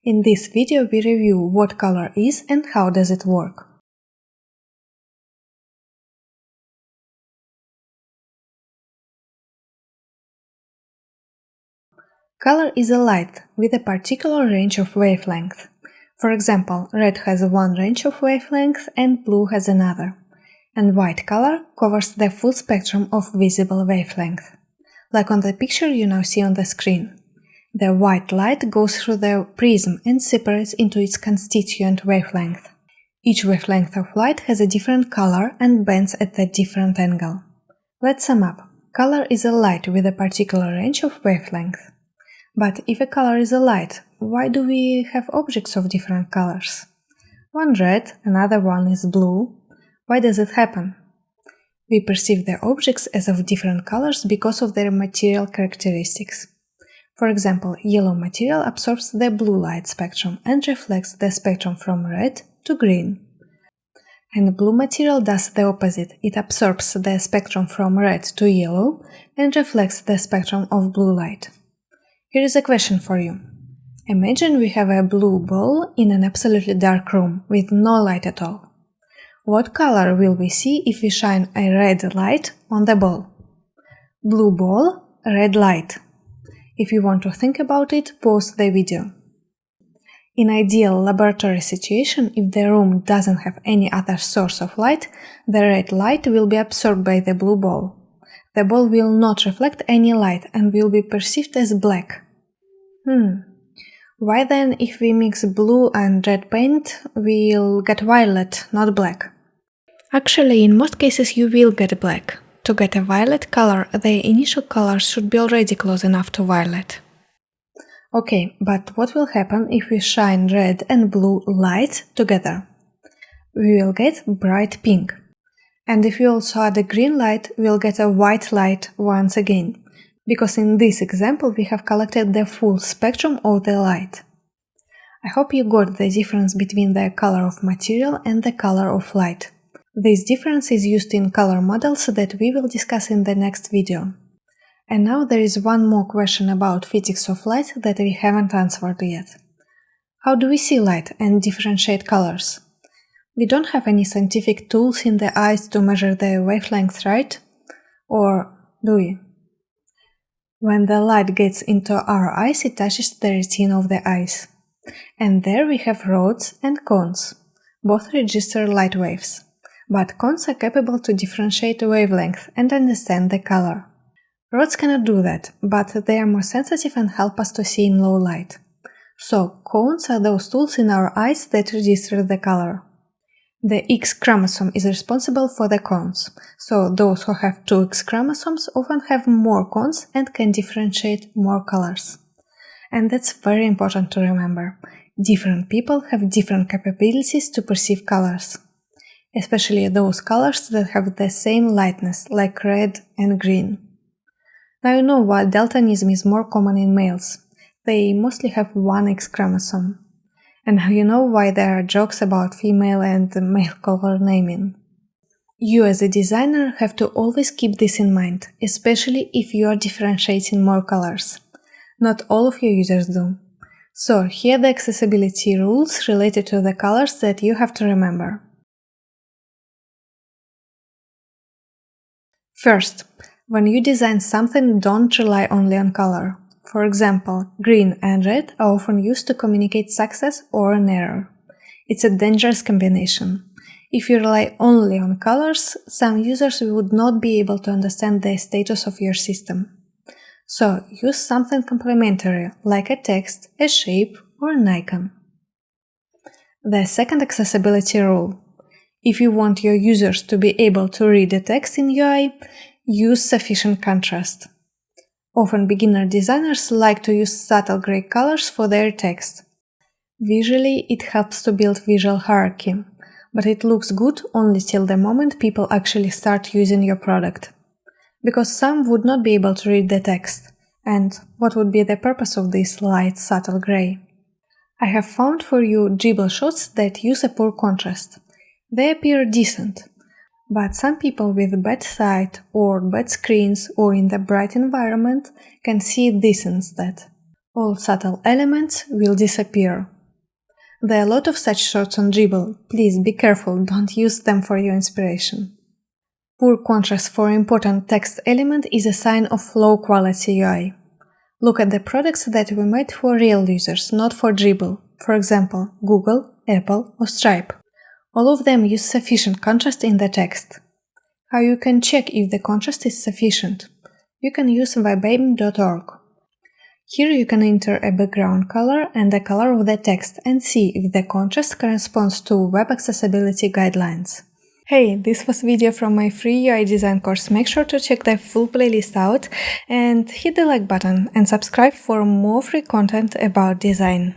In this video we review what color is and how does it work. Color is a light with a particular range of wavelength. For example, red has one range of wavelength and blue has another. And white color covers the full spectrum of visible wavelength. Like on the picture you now see on the screen. The white light goes through the prism and separates into its constituent wavelength. Each wavelength of light has a different color and bends at a different angle. Let's sum up. Color is a light with a particular range of wavelength. But if a color is a light, why do we have objects of different colors? One red, another one is blue. Why does it happen? We perceive the objects as of different colors because of their material characteristics. For example, yellow material absorbs the blue light spectrum and reflects the spectrum from red to green. And blue material does the opposite. It absorbs the spectrum from red to yellow and reflects the spectrum of blue light. Here is a question for you. Imagine we have a blue ball in an absolutely dark room with no light at all. What color will we see if we shine a red light on the ball? Blue ball, red light. If you want to think about it, pause the video. In ideal laboratory situation, if the room doesn't have any other source of light, the red light will be absorbed by the blue ball. The ball will not reflect any light and will be perceived as black. Why then, if we mix blue and red paint, we'll get violet, not black? Actually, in most cases you will get black. To get a violet color, the initial colors should be already close enough to violet. Okay, but what will happen if we shine red and blue light together? We will get bright pink. And if we also add a green light, we'll get a white light once again, because in this example we have collected the full spectrum of the light. I hope you got the difference between the color of material and the color of light. This difference is used in color models that we will discuss in the next video. And now there is one more question about physics of light that we haven't answered yet. How do we see light and differentiate colors? We don't have any scientific tools in the eyes to measure the wavelength, right? Or do we? When the light gets into our eyes, it touches the retina of the eyes. And there we have rods and cones. Both register light waves. But cones are capable to differentiate wavelength and understand the color. Rods cannot do that, but they are more sensitive and help us to see in low light. So, cones are those tools in our eyes that register the color. The X chromosome is responsible for the cones, so those who have two X chromosomes often have more cones and can differentiate more colors. And that's very important to remember. Different people have different capabilities to perceive colors. Especially those colors that have the same lightness, like red and green. Now you know why daltonism is more common in males. They mostly have one X chromosome. And now you know why there are jokes about female and male color naming. You as a designer have to always keep this in mind, especially if you are differentiating more colors. Not all of your users do. So here are the accessibility rules related to the colors that you have to remember. First, when you design something, don't rely only on color. For example, green and red are often used to communicate success or an error. It's a dangerous combination. If you rely only on colors, some users would not be able to understand the status of your system. So, use something complementary, like a text, a shape, or an icon. The second accessibility rule. If you want your users to be able to read the text in UI, use sufficient contrast. Often beginner designers like to use subtle gray colors for their text. Visually, it helps to build visual hierarchy, but it looks good only till the moment people actually start using your product. Because some would not be able to read the text, and what would be the purpose of this light, subtle gray? I have found for you dribble shots that use a poor contrast. They appear decent, but some people with bad sight or bad screens or in the bright environment can see this instead. All subtle elements will disappear, There are a lot of such shorts on Dribble. Please be careful, don't use them for your inspiration. Poor contrast for important text element is a sign of low quality UI. Look at the products that we made for real users, not for Dribble. For example, Google, Apple or Stripe. All of them use sufficient contrast in the text. How you can check if the contrast is sufficient? You can use vibaim.org. Here you can enter a background color and the color of the text and see if the contrast corresponds to web accessibility guidelines. Hey, this was video from my free UI design course. Make sure to check the full playlist out and hit the like button and subscribe for more free content about design.